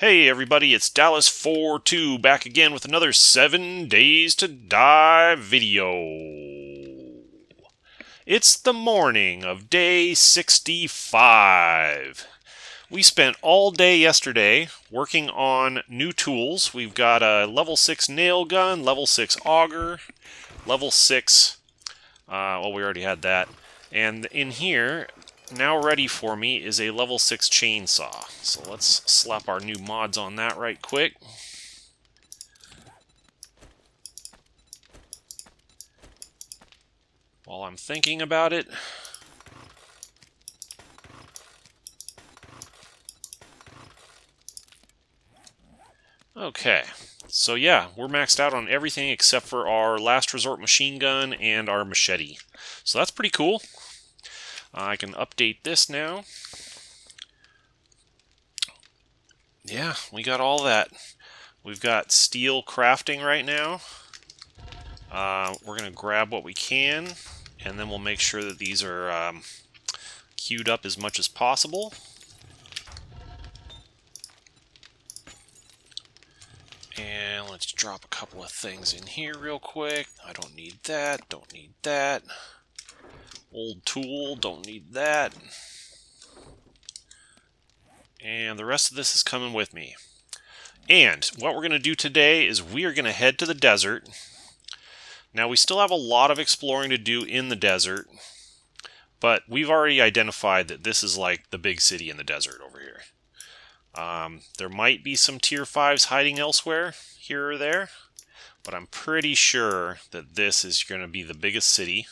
Hey everybody, it's Dallas42 back again with another 7 Days to Die video. It's the morning of day 65. We spent all day yesterday working on new tools. We've got a level 6 nail gun, level 6 auger, level 6, well we already had that. And in here, now ready for me is a level 6 chainsaw. So let's slap our new mods on that right quick. While I'm thinking about it. Okay, so yeah, we're maxed out on everything except for our last resort machine gun and our machete. So that's pretty cool. I can update this now. Yeah, we got all that. We've got steel crafting right now. We're going to grab what we can, and then we'll make sure that these are queued up as much as possible. And let's drop a couple of things in here real quick. I don't need that, don't need that. Old tool, don't need that. And the rest of this is coming with me. And what we're going to do today is we are going to head to the desert. Now we still have a lot of exploring to do in the desert, but we've already identified that this is like the big city in the desert over here. There might be some tier 5s hiding elsewhere, here or there, but I'm pretty sure that this is going to be the biggest city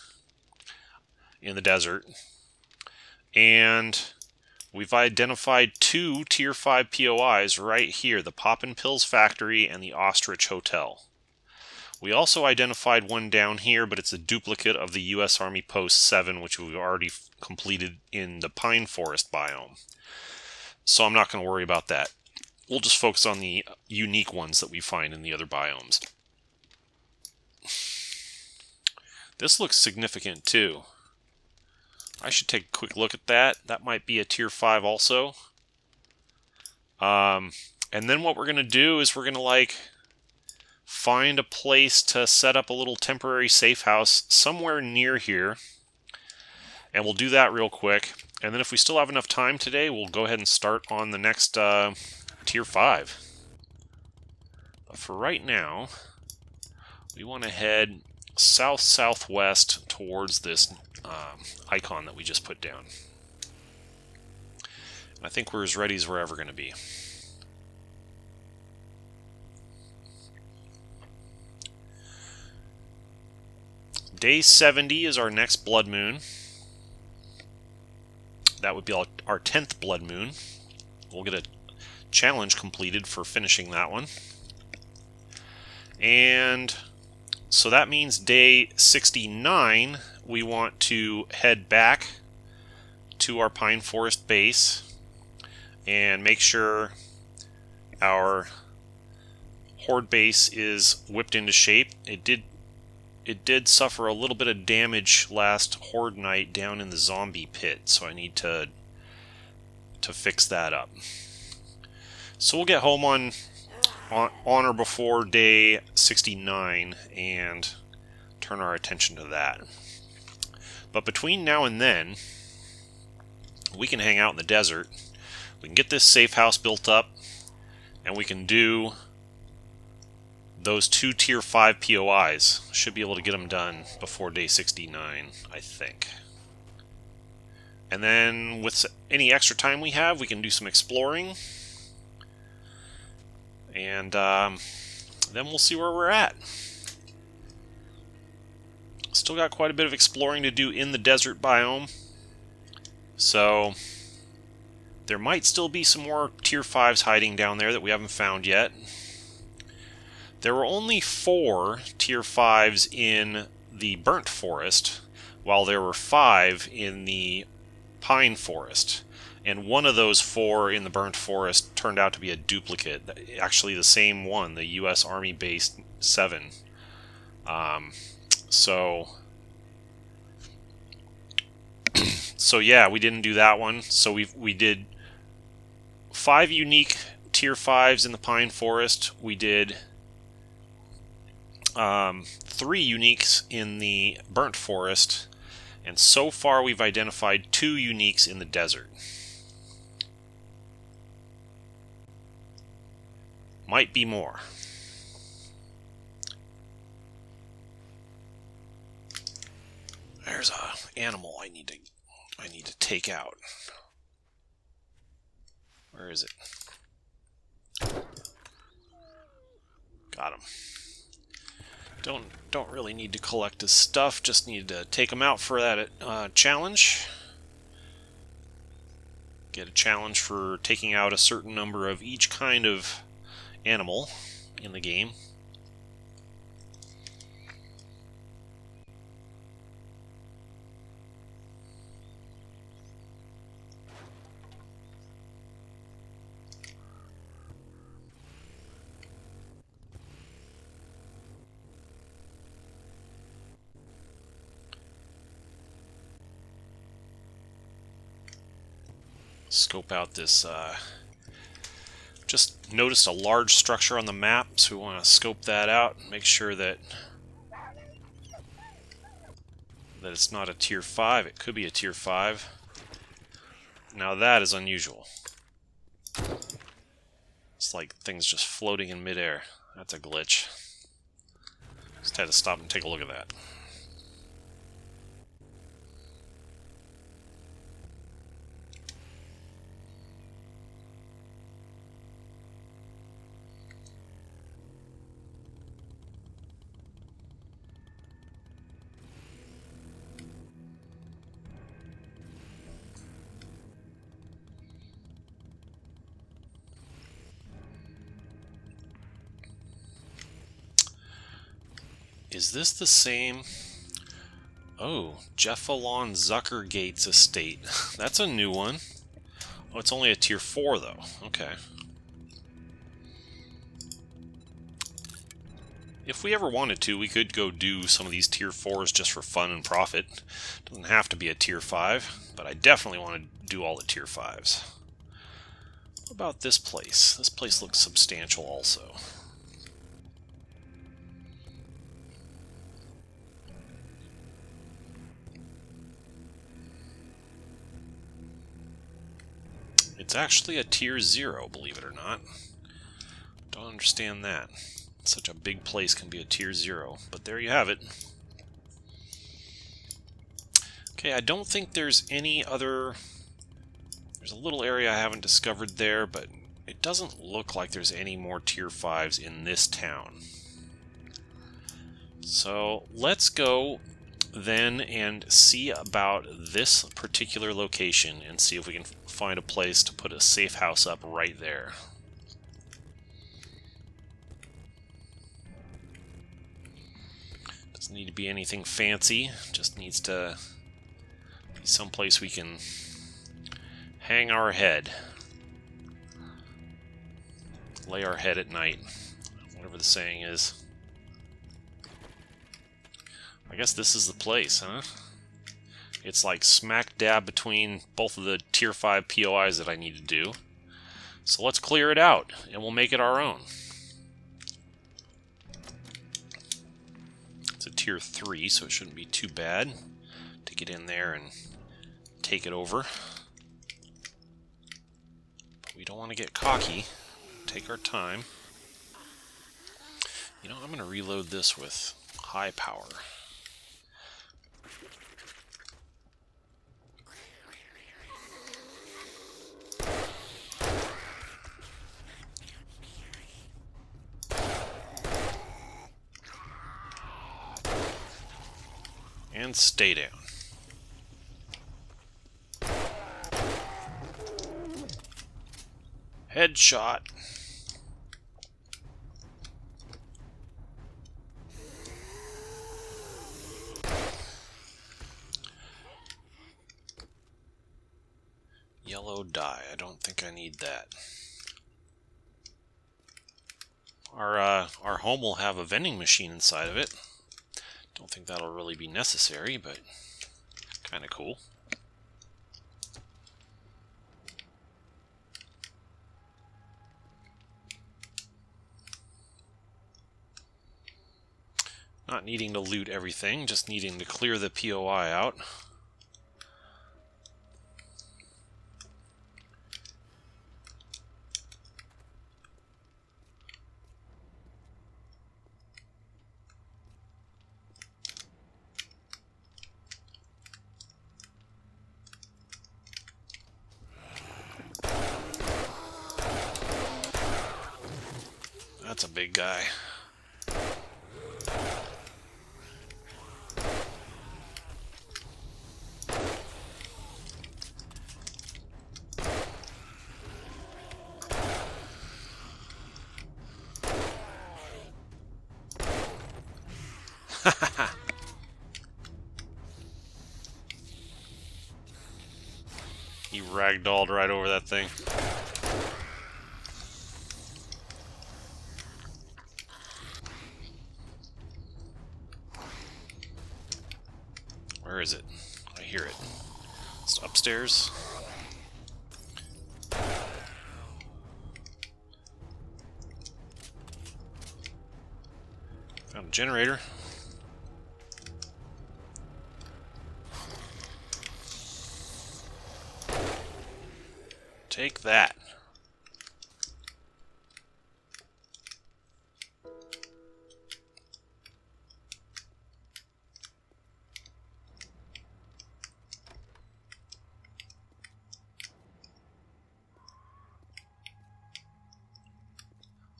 in the desert. And we've identified 2 tier 5 POIs right here, the Poppin' Pills Factory and the Ostrich Hotel. We also identified one down here, but it's a duplicate of the U.S. Army Post 7, which we've already completed in the Pine Forest biome. So I'm not going to worry about that. We'll just focus on the unique ones that we find in the other biomes. This looks significant too. I should take a quick look at that. That might be a tier 5 also. And then what we're going to do is we're going to find a place to set up a little temporary safe house somewhere near here. And we'll do that real quick. And then if we still have enough time today, we'll go ahead and start on the next tier 5. But for right now, we want to head south-southwest towards this icon that we just put down. And I think we're as ready as we're ever going to be. Day 70 is our next blood moon. That would be our 10th blood moon. We'll get a challenge completed for finishing that one. And so that means day 69, we want to head back to our Pine Forest base and make sure our horde base is whipped into shape. It did suffer a little bit of damage last horde night down in the zombie pit, so I need to fix that up. So we'll get home on or before day 69 and turn our attention to that. But between now and then, we can hang out in the desert. We can get this safe house built up, and we can do those 2 tier 5 POIs. Should be able to get them done before day 69, I think. And then with any extra time we have, we can do some exploring. And then we'll see where we're at. Still got quite a bit of exploring to do in the desert biome. So there might still be some more tier 5s hiding down there that we haven't found yet. There were only 4 tier 5s in the burnt forest, while there were 5 in the pine forest. And one of those 4 in the burnt forest turned out to be a duplicate. Actually the same one, the U.S. Army Base 7. So yeah, we didn't do that one. So we did 5 unique tier 5s in the pine forest. We did 3 uniques in the burnt forest. And so far we've identified 2 uniques in the desert. Might be more. There's a animal I need to take out. Where is it? Got him. Don't really need to collect his stuff, just need to take him out for that challenge. Get a challenge for taking out a certain number of each kind of animal in the game. Scope out this, just noticed a large structure on the map, so we want to scope that out and make sure that it's not a tier 5. It could be a tier 5. Now that is unusual. It's like things just floating in midair. That's a glitch. Just had to stop and take a look at that. Is this the same? Oh, Jeffalon Zuckergate's estate. That's a new one. Oh, it's only a tier 4 though. Okay. If we ever wanted to, we could go do some of these tier 4s just for fun and profit. Doesn't have to be a tier 5, but I definitely want to do all the tier 5s. What about this place? This place looks substantial also. It's actually a tier 0, believe it or not. Don't understand that. Such a big place can be a tier 0, but there you have it. Okay, I don't think there's any other... There's a little area I haven't discovered there, but it doesn't look like there's any more tier 5s in this town. So let's go then and see about this particular location and see if we can find a place to put a safe house up right there. Doesn't need to be anything fancy, just needs to be someplace we can hang our head. Lay our head at night, whatever the saying is. I guess this is the place, huh? It's like smack dab between both of the tier 5 POIs that I need to do. So let's clear it out, and we'll make it our own. It's a tier 3, so it shouldn't be too bad to get in there and take it over. But we don't want to get cocky. Take our time. You know, I'm going to reload this with high power. And stay down. Headshot. Yellow dye. I don't think I need that. Our home will have a vending machine inside of it. Don't think that'll really be necessary, but kind of cool. Not needing to loot everything, just needing to clear the POI out. That's a big guy. He ragdolled right over that thing. Where is it? I hear it. It's upstairs. Found a generator. Take that.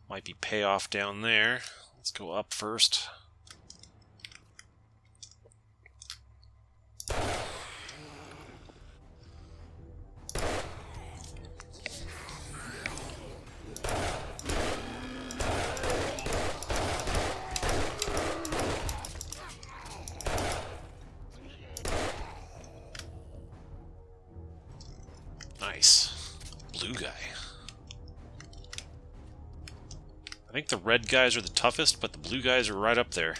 Might be payoff down there. Let's go up first. Nice. Blue guy. I think the red guys are the toughest, but the blue guys are right up there.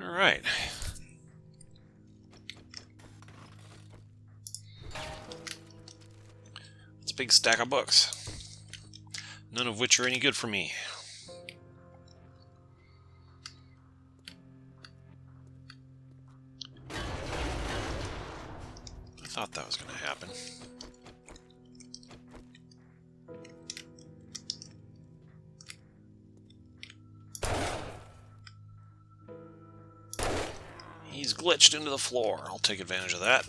All right. It's a big stack of books, none of which are any good for me. I thought that was going to happen. He's glitched into the floor. I'll take advantage of that.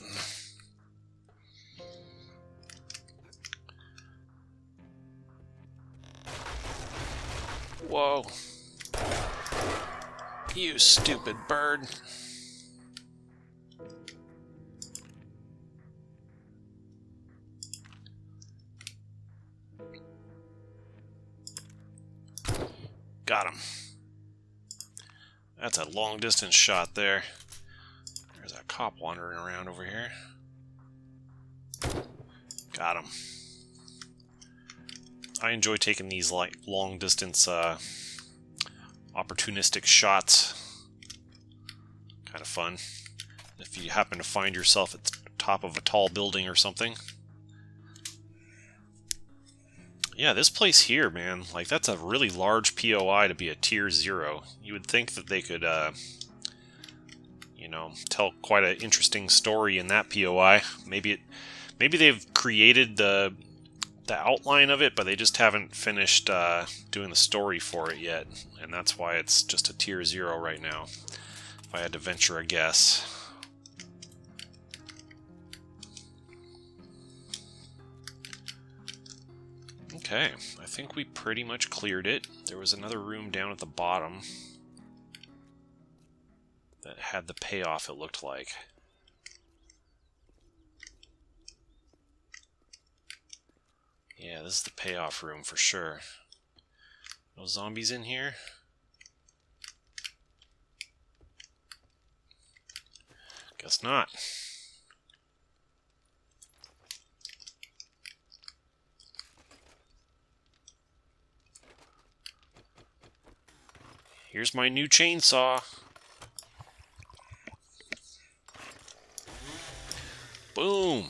Whoa. You stupid bird. Got him. That's a long distance shot there. There's a cop wandering around over here. Got him. I enjoy taking these like long distance opportunistic shots. Kind of fun. If you happen to find yourself at the top of a tall building or something. Yeah, this place here, man, like that's a really large POI to be a tier 0. You would think that they could, you know, tell quite an interesting story in that POI. Maybe they've created the outline of it, but they just haven't finished doing the story for it yet, and that's why it's just a tier 0 right now. If I had to venture a guess. Okay, I think we pretty much cleared it. There was another room down at the bottom that had the payoff, it looked like. Yeah, this is the payoff room for sure. No zombies in here? Guess not. Here's my new chainsaw. Boom.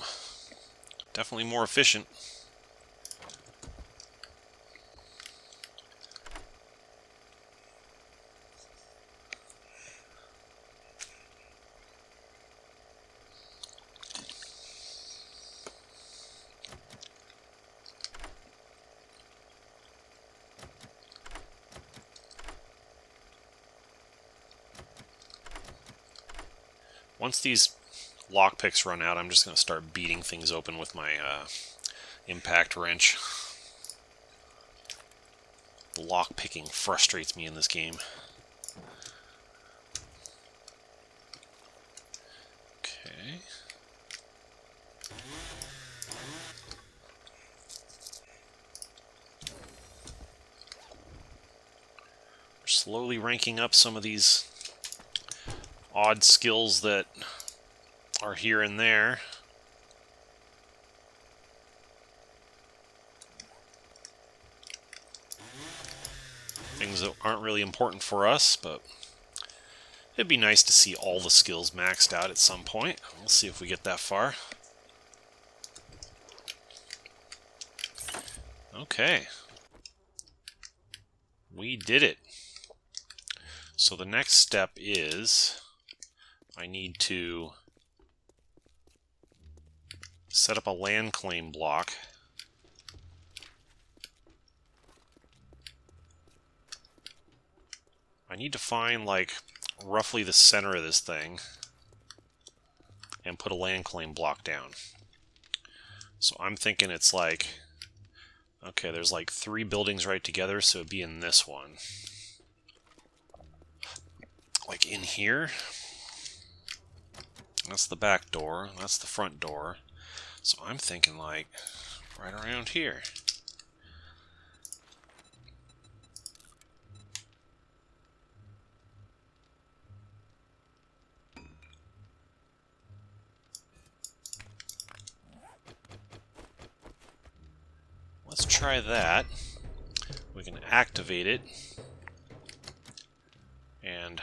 Definitely more efficient. Once these lockpicks run out, I'm just going to start beating things open with my impact wrench. Lockpicking frustrates me in this game. Okay. We're slowly ranking up some of these odd skills that are here and there. Things that aren't really important for us, but it'd be nice to see all the skills maxed out at some point. We'll see if we get that far. Okay. We did it. So the next step is I need to set up a land claim block. I need to find like roughly the center of this thing and put a land claim block down. So I'm thinking it's like, okay, there's like 3 buildings right together, so it'd be in this one. Like in here. That's the back door, that's the front door. So I'm thinking like right around here. Let's try that. We can activate it. And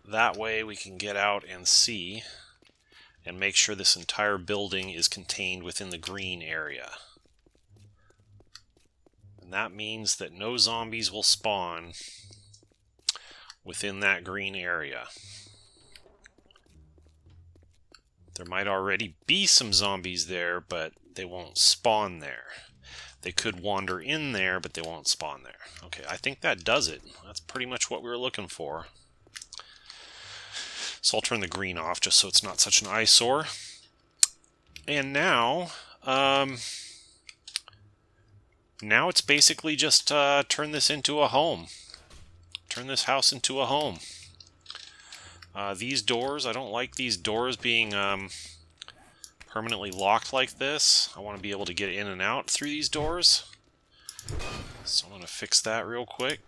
that way we can get out and see and make sure this entire building is contained within the green area. And that means that no zombies will spawn within that green area. There might already be some zombies there, but they won't spawn there. They could wander in there, but they won't spawn there. Okay, I think that does it. That's pretty much what we were looking for. So I'll turn the green off just so it's not such an eyesore. And now it's basically just turn this into a home. Turn this house into a home. These doors, I don't like these doors being permanently locked like this. I want to be able to get in and out through these doors. So I'm going to fix that real quick.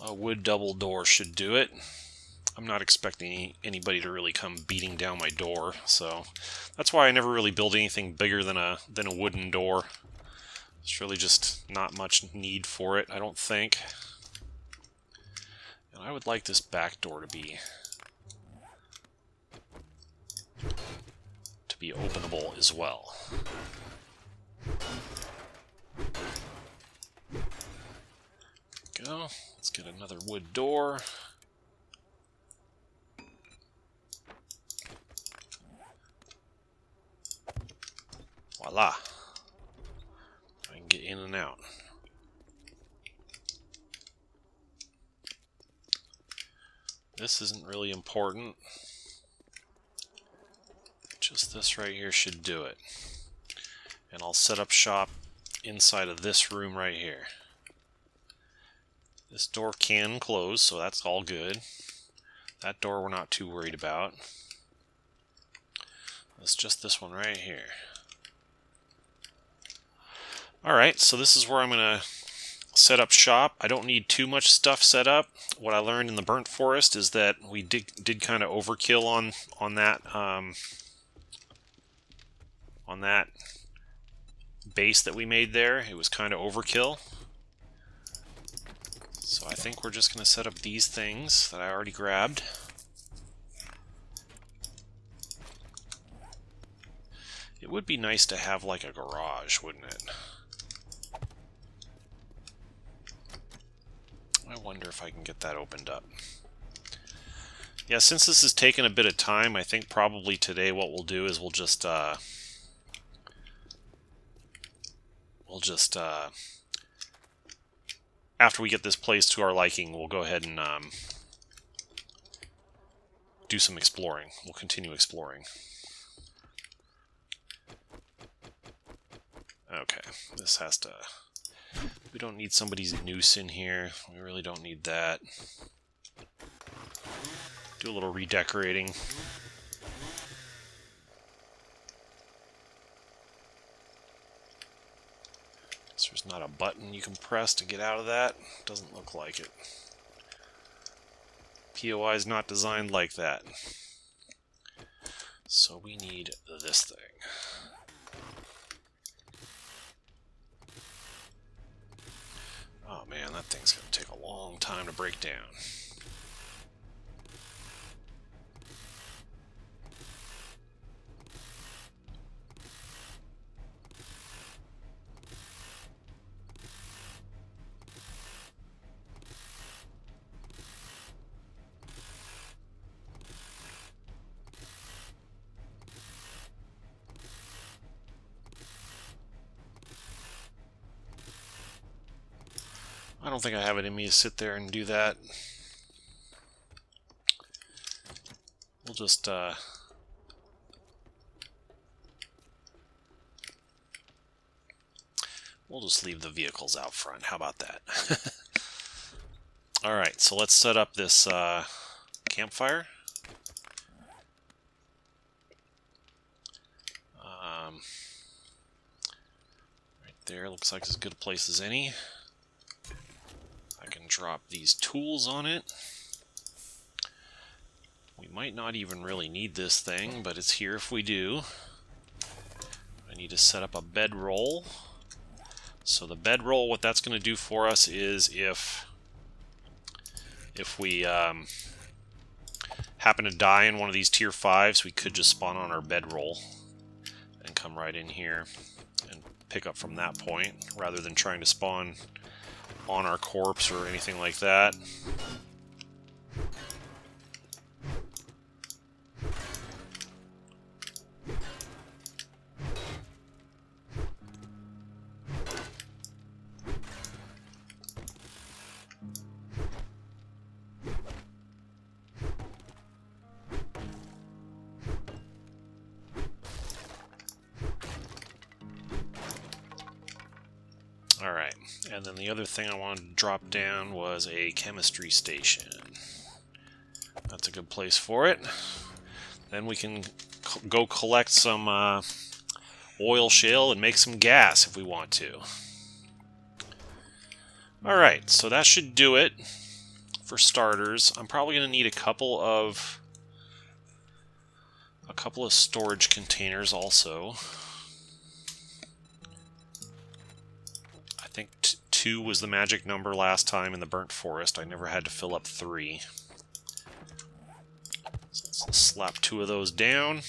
A wood double door should do it. I'm not expecting anybody to really come beating down my door, so that's why I never really build anything bigger than a wooden door. There's really just not much need for it, I don't think. And I would like this back door to be openable as well. Go. Let's get another wood door. Voila. I can get in and out. This isn't really important. Just this right here should do it. And I'll set up shop inside of this room right here. This door can close, so that's all good. That door we're not too worried about. It's just this one right here. Alright, so this is where I'm going to set up shop. I don't need too much stuff set up. What I learned in the Burnt Forest is that we did kind of overkill on that base that we made there. It was kind of overkill. So I think we're just going to set up these things that I already grabbed. It would be nice to have like a garage, wouldn't it? I wonder if I can get that opened up. Yeah, since this has taken a bit of time, I think probably today what we'll do is we'll just after we get this place to our liking, we'll go ahead and do some exploring. We'll continue exploring. Okay, this has to... We don't need somebody's noose in here. We really don't need that. Do a little redecorating. So there's not a button you can press to get out of that. Doesn't look like it. POI is not designed like that. So we need this thing. Oh man, that thing's going to take a long time to break down. I don't think I have it in me to sit there and do that. We'll just leave the vehicles out front. How about that? Alright, so let's set up this campfire. Right there, looks like as good a place as any. I can drop these tools on it. We might not even really need this thing, but it's here if we do. I need to set up a bedroll. So the bedroll, what that's going to do for us is if we happen to die in one of these tier 5s, we could just spawn on our bedroll and come right in here and pick up from that point, rather than trying to spawn on our corpse or anything like that. Alright, and then the other thing I wanted to drop down was a chemistry station. That's a good place for it. Then we can go collect some oil shale and make some gas if we want to. Alright, so that should do it for starters. I'm probably going to need a couple of storage containers also. I think 2 was the magic number last time in the burnt forest. I never had to fill up 3. So let's slap 2 of those down.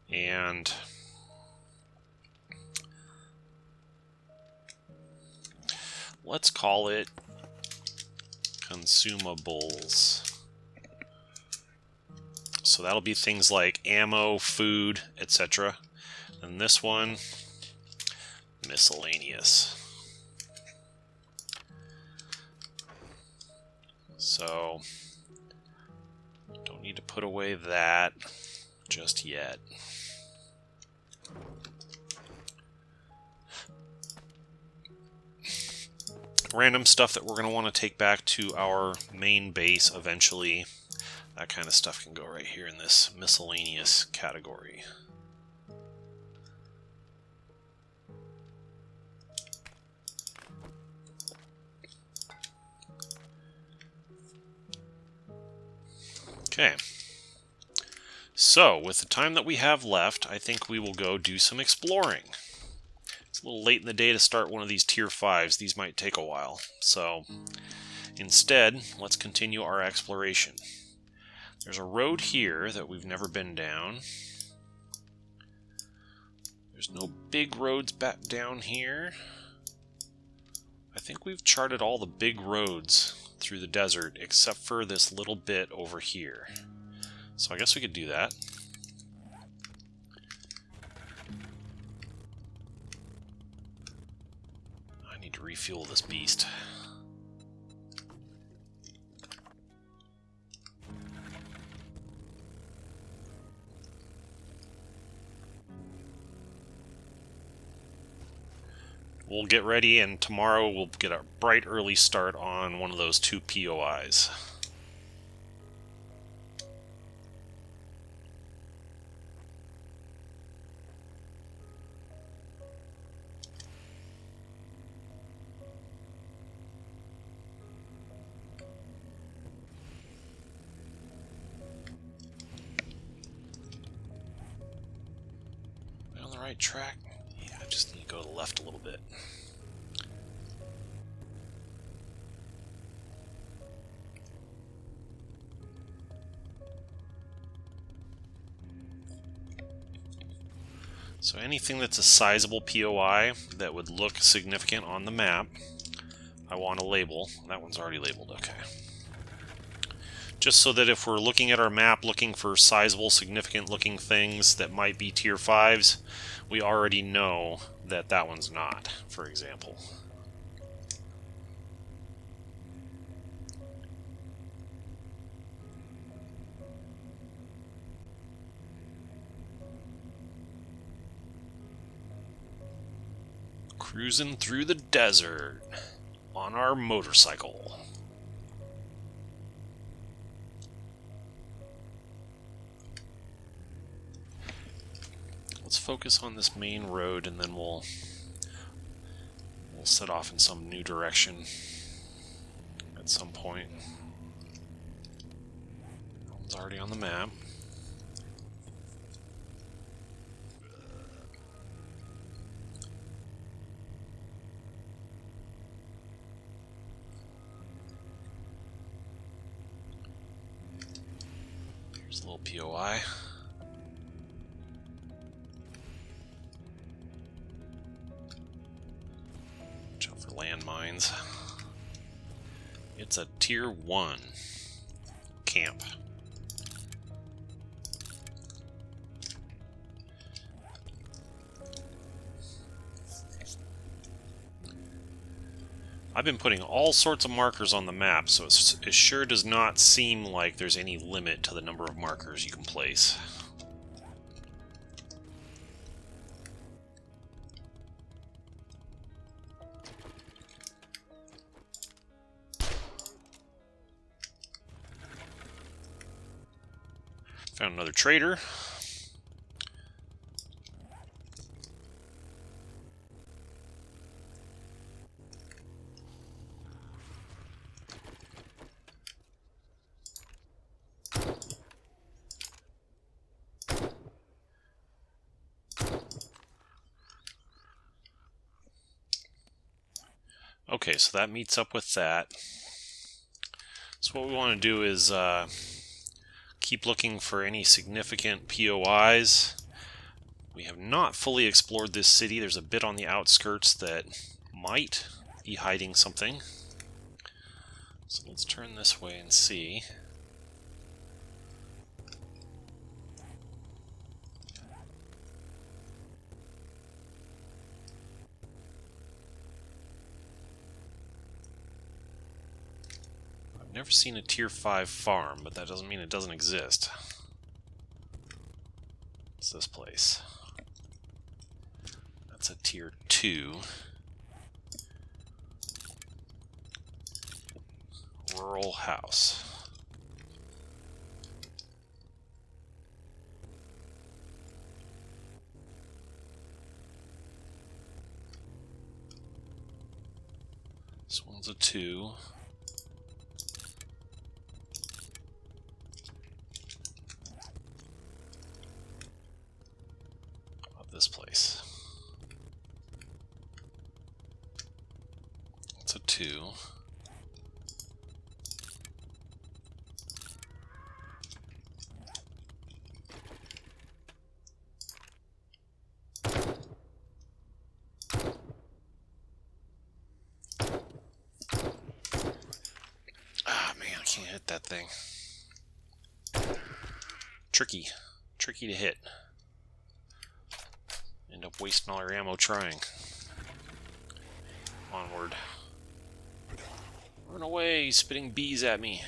And let's call it consumables. So that'll be things like ammo, food, etc. And this one, miscellaneous. So don't need to put away that just yet. Random stuff that we're going to want to take back to our main base eventually. That kind of stuff can go right here in this miscellaneous category. Okay. So, with the time that we have left, I think we will go do some exploring. It's a little late in the day to start one of these tier 5s. These might take a while. So instead, let's continue our exploration. There's a road here that we've never been down. There's no big roads back down here. I think we've charted all the big roads through the desert except for this little bit over here. So I guess we could do that. I need to refuel this beast. We'll get ready, and tomorrow we'll get a bright early start on one of those 2 POIs. Am I on the right track? Yeah, I just need to go to the left a little bit. So anything that's a sizable POI that would look significant on the map, I want to label. That one's already labeled, okay. Just so that if we're looking at our map looking for sizable, significant looking things that might be tier 5s, we already know that that one's not, for example. Cruising through the desert on our motorcycle. Let's focus on this main road, and then we'll set off in some new direction at some point. That one's already on the map. Here's a little POI. Watch out for landmines. It's a tier 1 camp. I've been putting all sorts of markers on the map, so it sure does not seem like there's any limit to the number of markers you can place. Found another trader. Okay, so that meets up with that. So what we want to do is keep looking for any significant POIs. We have not fully explored this city. There's a bit on the outskirts that might be hiding something. So let's turn this way and see. Never seen a tier 5 farm, but that doesn't mean it doesn't exist. It's this place. That's a tier 2. Rural house. This one's a 2. This place. 2. Ah, man, I can't hit that thing. Tricky to hit. End up wasting all your ammo trying. Onward. Run away, he's spitting bees at me.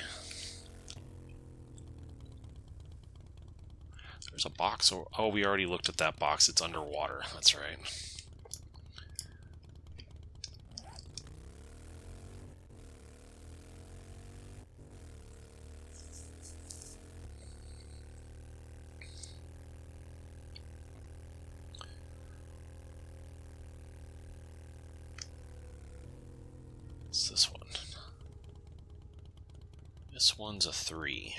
There's a box. Oh, we already looked at that box. It's underwater. That's right. What's this one? This one's a 3.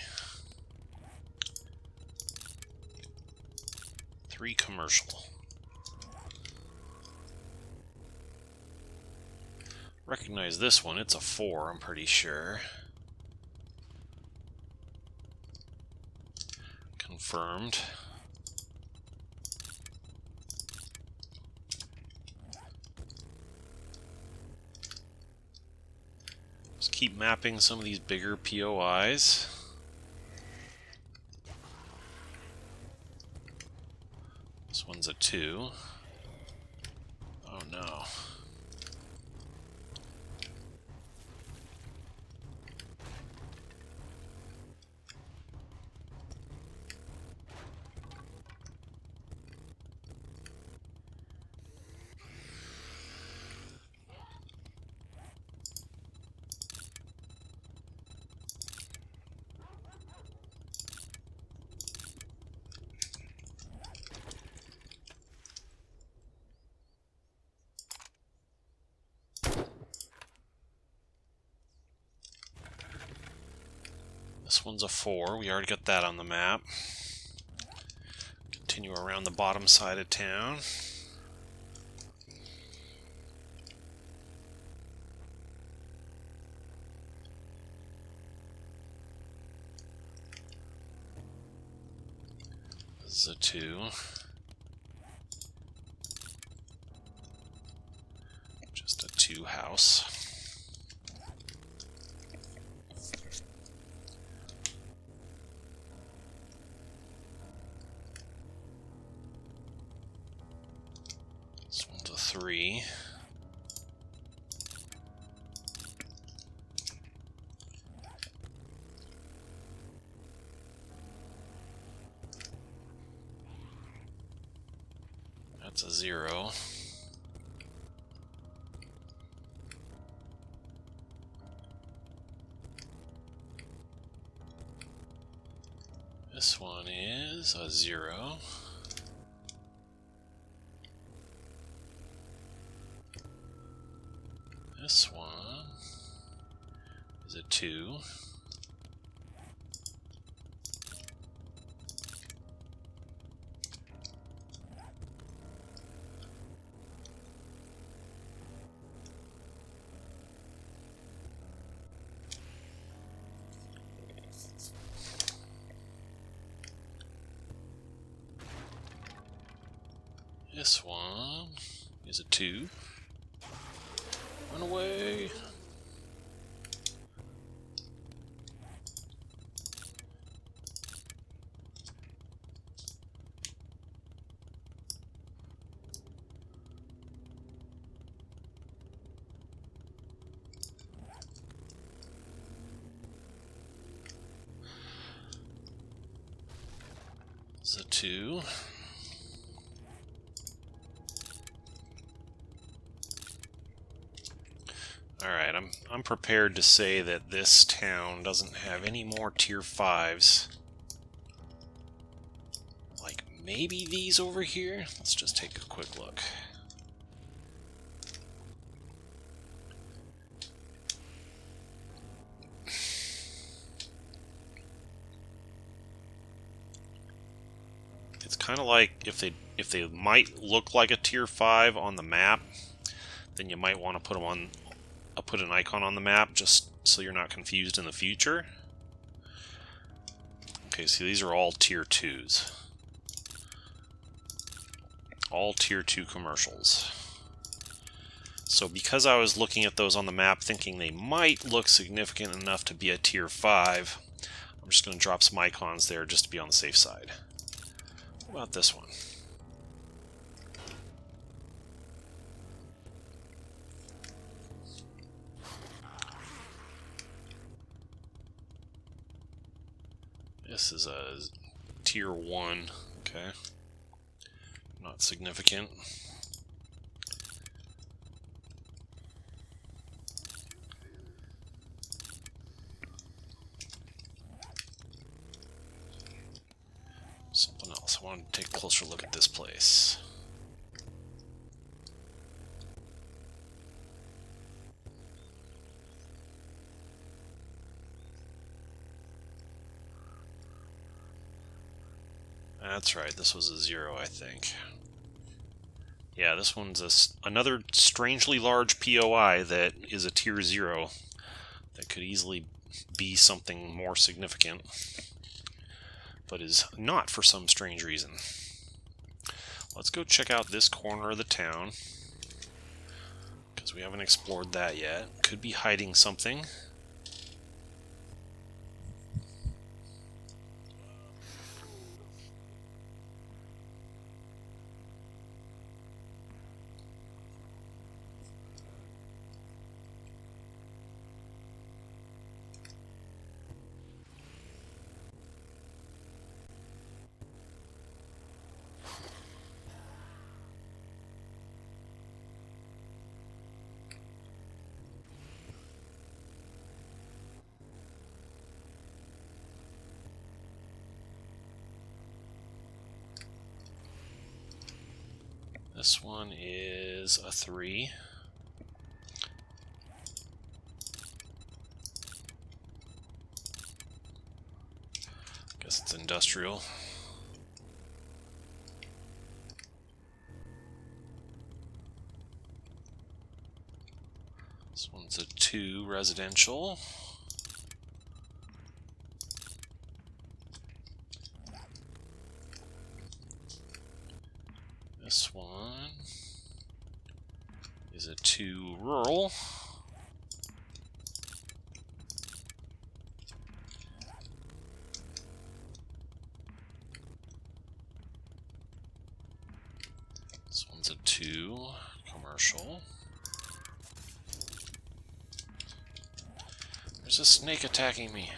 3 commercial. Recognize this one. It's a 4, I'm pretty sure. Confirmed. Let's keep mapping some of these bigger POIs. This one's a 2. Oh no. This one's a 4. We already got that on the map. Continue around the bottom side of town. This is a 2. Just a 2 house. This one's a 3. That's a 0. This one is a 0. This one is a 2. This one is a 2. Run away! It's a 2. Alright, I'm prepared to say that this town doesn't have any more tier 5s. Like maybe these over here? Let's just take a quick look. It's kind of like if they might look like a tier 5 on the map, then you might want to put put an icon on the map just so you're not confused in the future. Okay, so these are all tier 2s. All tier 2 commercials. So because I was looking at those on the map thinking they might look significant enough to be a tier 5, I'm just going to drop some icons there just to be on the safe side. What about this one? This is a tier 1, okay. Not significant. Something else. I wanted to take a closer look at this place. That's right, this was a 0, I think. Yeah, this one's another strangely large POI that is a tier 0 that could easily be something more significant, but is not for some strange reason. Let's go check out this corner of the town, because we haven't explored that yet. Could be hiding something. This one is a 3. Guess it's industrial. This one's a 2, residential. This one is a 2, rural. This one's a 2, commercial. There's a snake attacking me.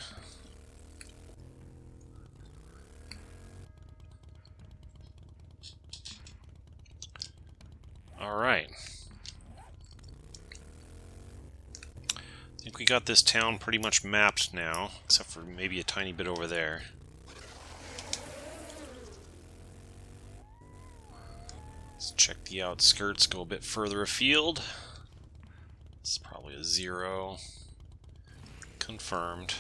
Alright. I think we got this town pretty much mapped now, except for maybe a tiny bit over there. Let's check the outskirts, go a bit further afield. This is probably a 0. Confirmed.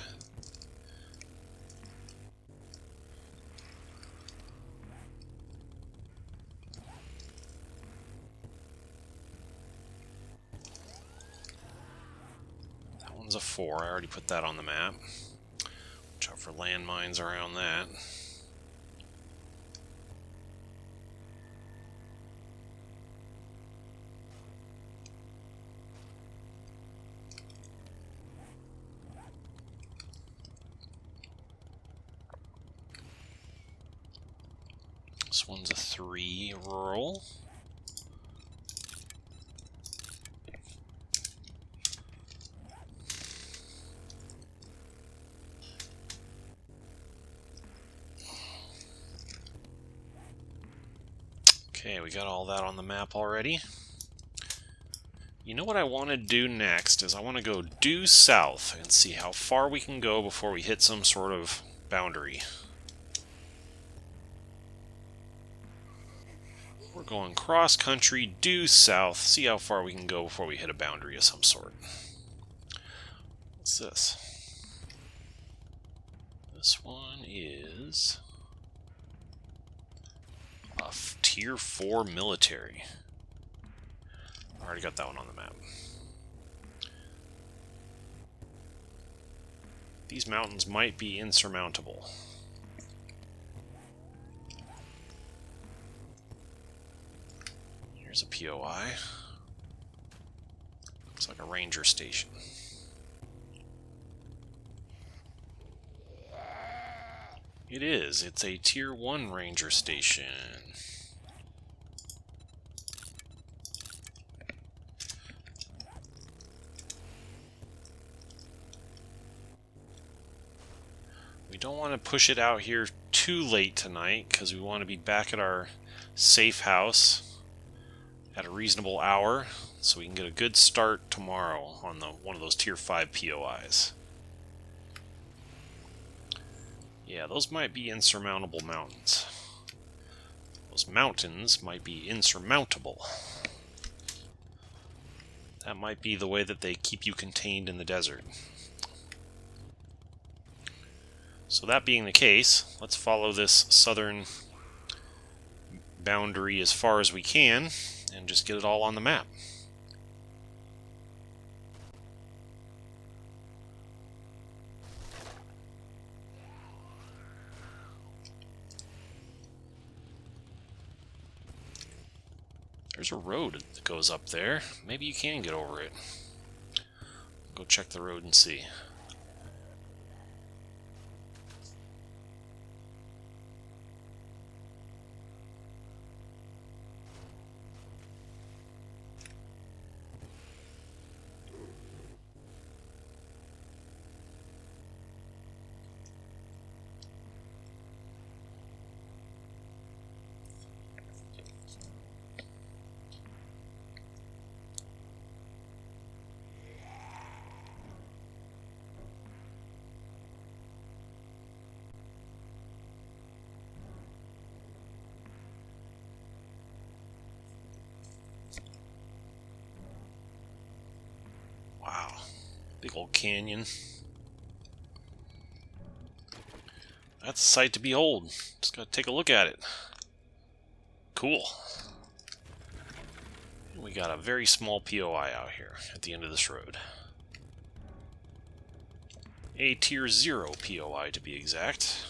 A 4. I already put that on the map. Watch out for landmines around that. This one's a 3, rural. Okay, we got all that on the map already. You know what I want to do next is I want to go due south and see how far we can go before we hit some sort of boundary. We're going cross country due south, see how far we can go before we hit a boundary of some sort. What's this? This one is a tier 4 military. I already got that one on the map. These mountains might be insurmountable. Here's a POI. Looks like a ranger station. It is. It's a Tier 1 ranger station. We don't want to push it out here too late tonight because we want to be back at our safe house at a reasonable hour so we can get a good start tomorrow on one of those Tier 5 POIs. Yeah, those might be insurmountable mountains. Those mountains might be insurmountable. That might be the way that they keep you contained in the desert. So that being the case, let's follow this southern boundary as far as we can and just get it all on the map. There's a road that goes up there. Maybe you can get over it. Go check the road and see. Wow, big old canyon. That's a sight to behold. Just gotta take a look at it. Cool. We got a very small POI out here at the end of this road. A Tier 0 POI to be exact.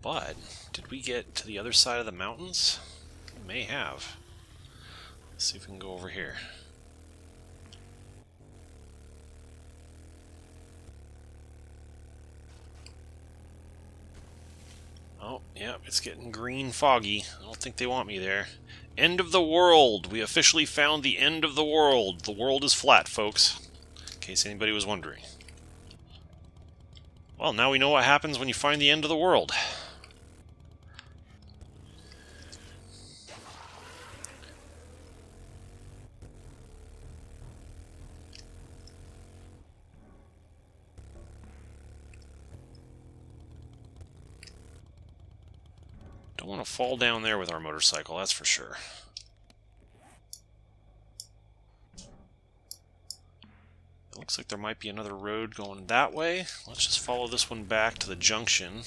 But, did we get to the other side of the mountains? We may have. Let's see if we can go over here. Oh, yeah, it's getting green foggy. I don't think they want me there. End of the world! We officially found the end of the world. The world is flat, folks. In case anybody was wondering. Well, now we know what happens when you find the end of the world. Don't want to fall down there with our motorcycle, that's for sure. It looks like there might be another road going that way. Let's just follow this one back to the junction.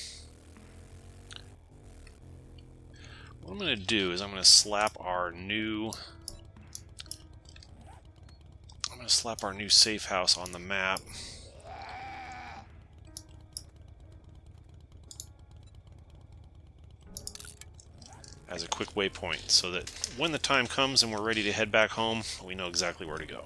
What I'm going to do is I'm going to slap our new safe house on the map. As a quick waypoint, so that when the time comes and we're ready to head back home, we know exactly where to go.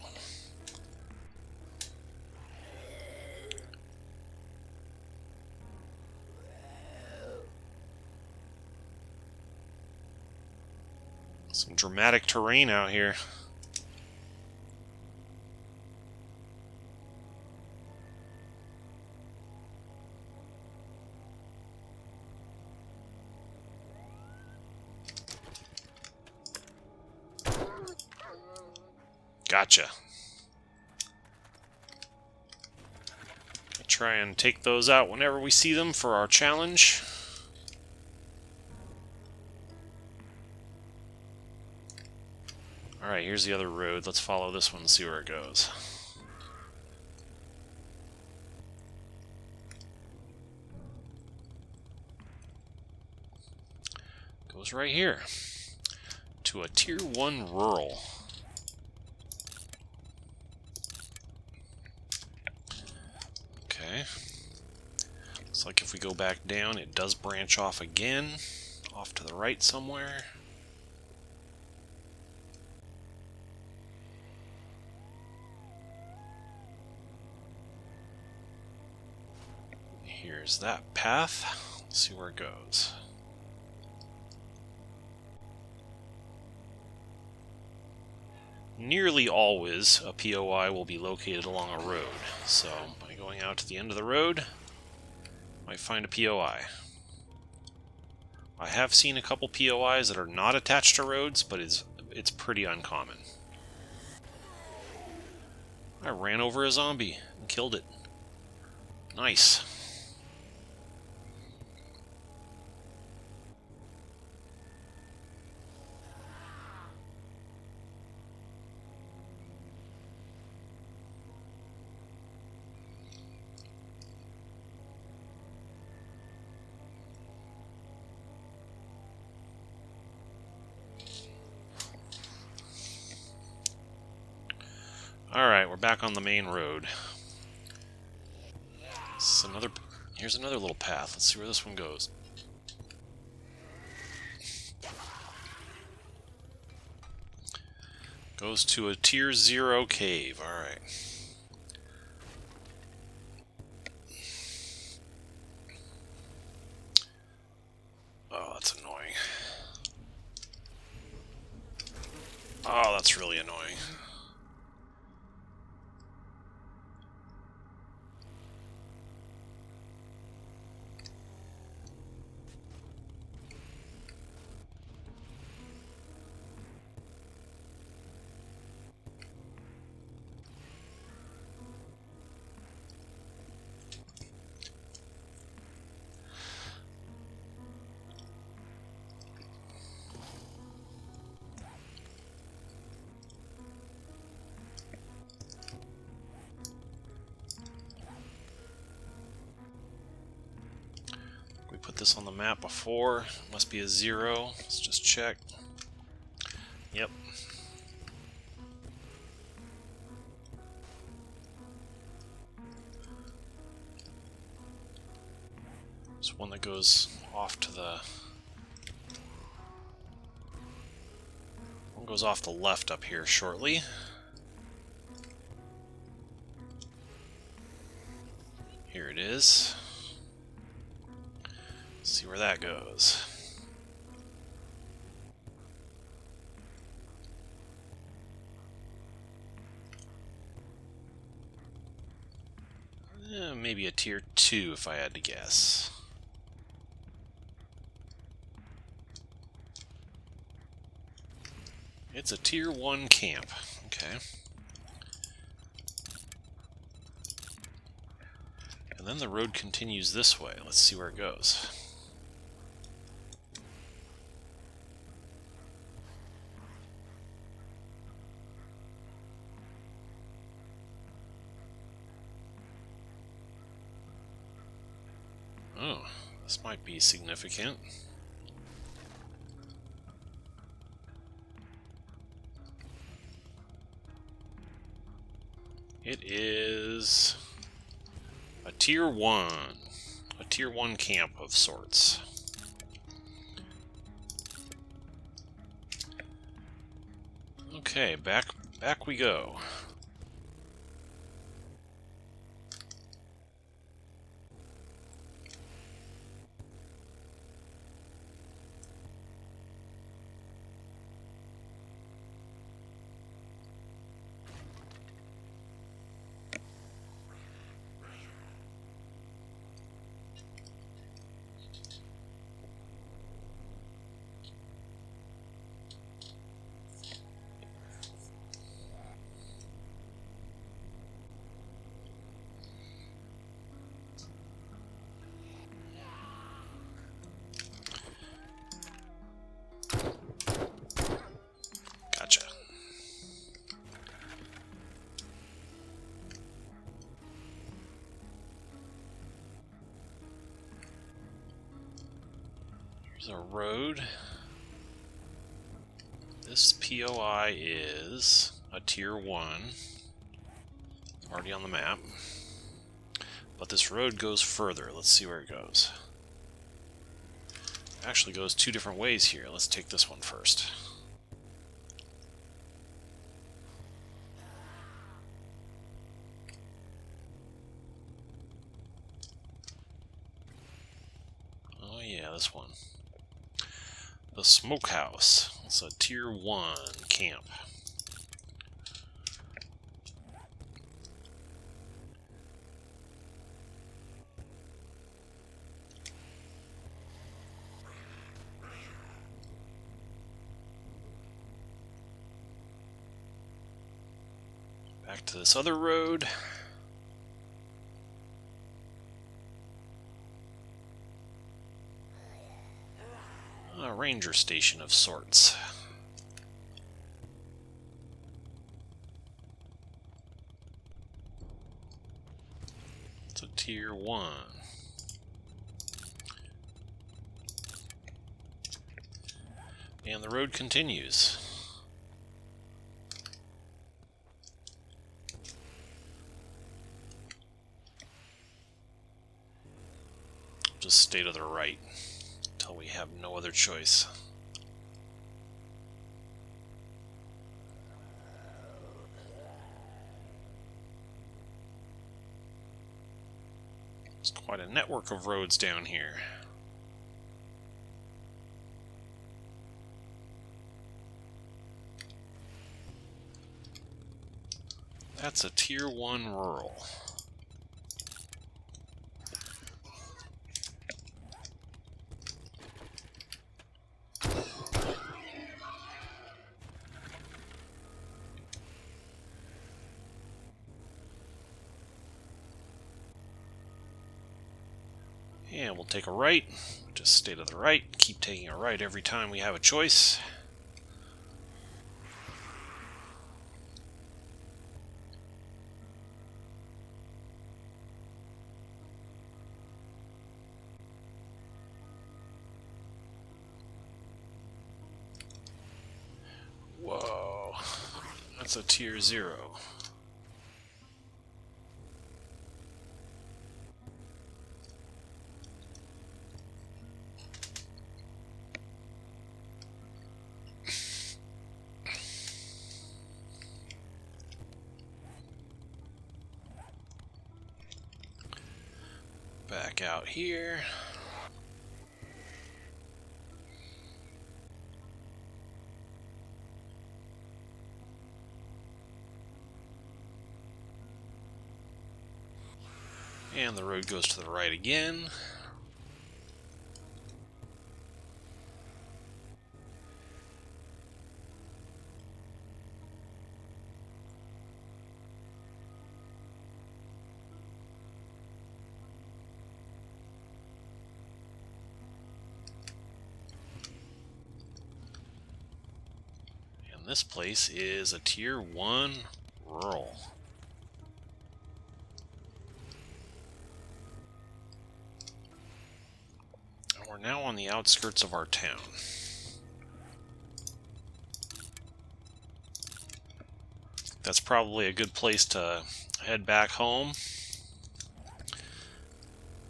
Some dramatic terrain out here. Gotcha. I'll try and take those out whenever we see them for our challenge. Alright, here's the other road. Let's follow this one and see where it goes. Goes right here. To a Tier 1 rural. Okay. Looks like if we go back down, it does branch off again, off to the right somewhere. Here's that path. Let's see where it goes. Nearly always, a POI will be located along a road. So, by going out to the end of the road, might find a POI. I have seen a couple POIs that are not attached to roads, but it's pretty uncommon. I ran over a zombie and killed it. Nice. Alright, we're back on the main road. Here's another little path. Let's see where this one goes. Goes to a Tier 0 cave. Alright. Oh, that's annoying. Oh, that's really annoying. Put this on the map before. Must be a 0. Let's just check. Yep. There's one that goes off to the... One goes off the left up here shortly. Here it is. See where that goes. Maybe a Tier 2 if I had to guess. It's a Tier 1 camp. Okay. And then the road continues this way. Let's see where it goes. Oh, this might be significant. It is a Tier 1. A Tier 1 camp of sorts. Okay, back we go. Gotcha. Here's a road. This POI is a Tier 1. Already on the map. But this road goes further. Let's see where it goes. It actually goes two different ways here. Let's take this one first. Oh yeah, this one. The Smokehouse. It's a Tier 1 camp. Back to this other road. A ranger station of sorts. It's a Tier 1. And the road continues. Just stay to the right until we have no other choice. There's quite a network of roads down here. That's a Tier 1 rural. And we'll take a right. Just stay to the right. Keep taking a right every time we have a choice. Whoa. That's a Tier 0. Back out here. And the road goes to the right again. And this place is a Tier 1 rural. We're now on the outskirts of our town. That's probably a good place to head back home.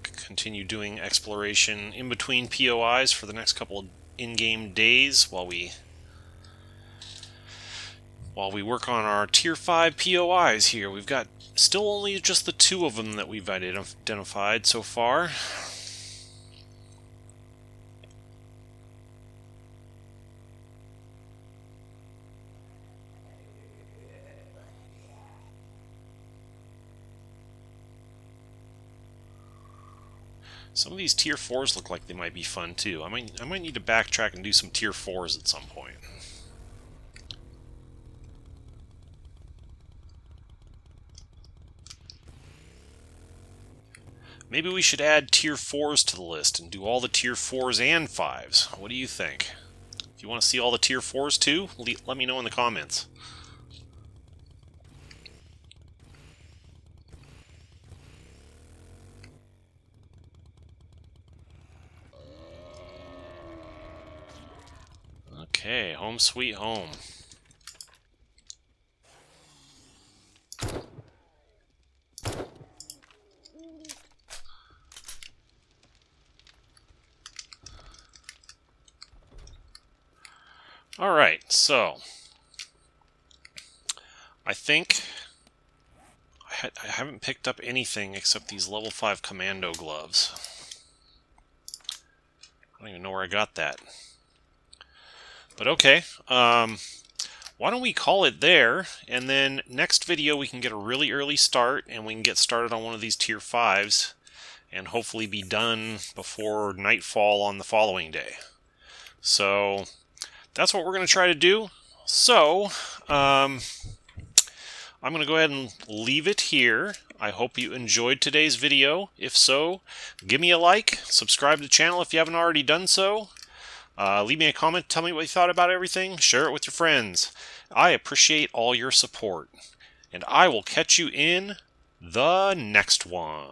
Continue doing exploration in between POIs for the next couple of in-game days while we work on our Tier 5 POIs here. We've got still only just the 2 of them that we've identified so far. Some of these Tier 4s look like they might be fun too. I might need to backtrack and do some Tier 4s at some point. Maybe we should add Tier 4s to the list and do all the Tier 4s and 5s. What do you think? If you want to see all the Tier 4s too, let me know in the comments. Okay, home sweet home. Alright, so I think I haven't picked up anything except these level 5 commando gloves. I don't even know where I got that. But okay, why don't we call it there, and then next video we can get a really early start, and we can get started on one of these tier 5s, and hopefully be done before nightfall on the following day. So that's what we're going to try to do. So I'm going to go ahead and leave it here. I hope you enjoyed today's video. If so, give me a like, subscribe to the channel if you haven't already done so. Leave me a comment, tell me what you thought about everything, share it with your friends. I appreciate all your support, and I will catch you in the next one.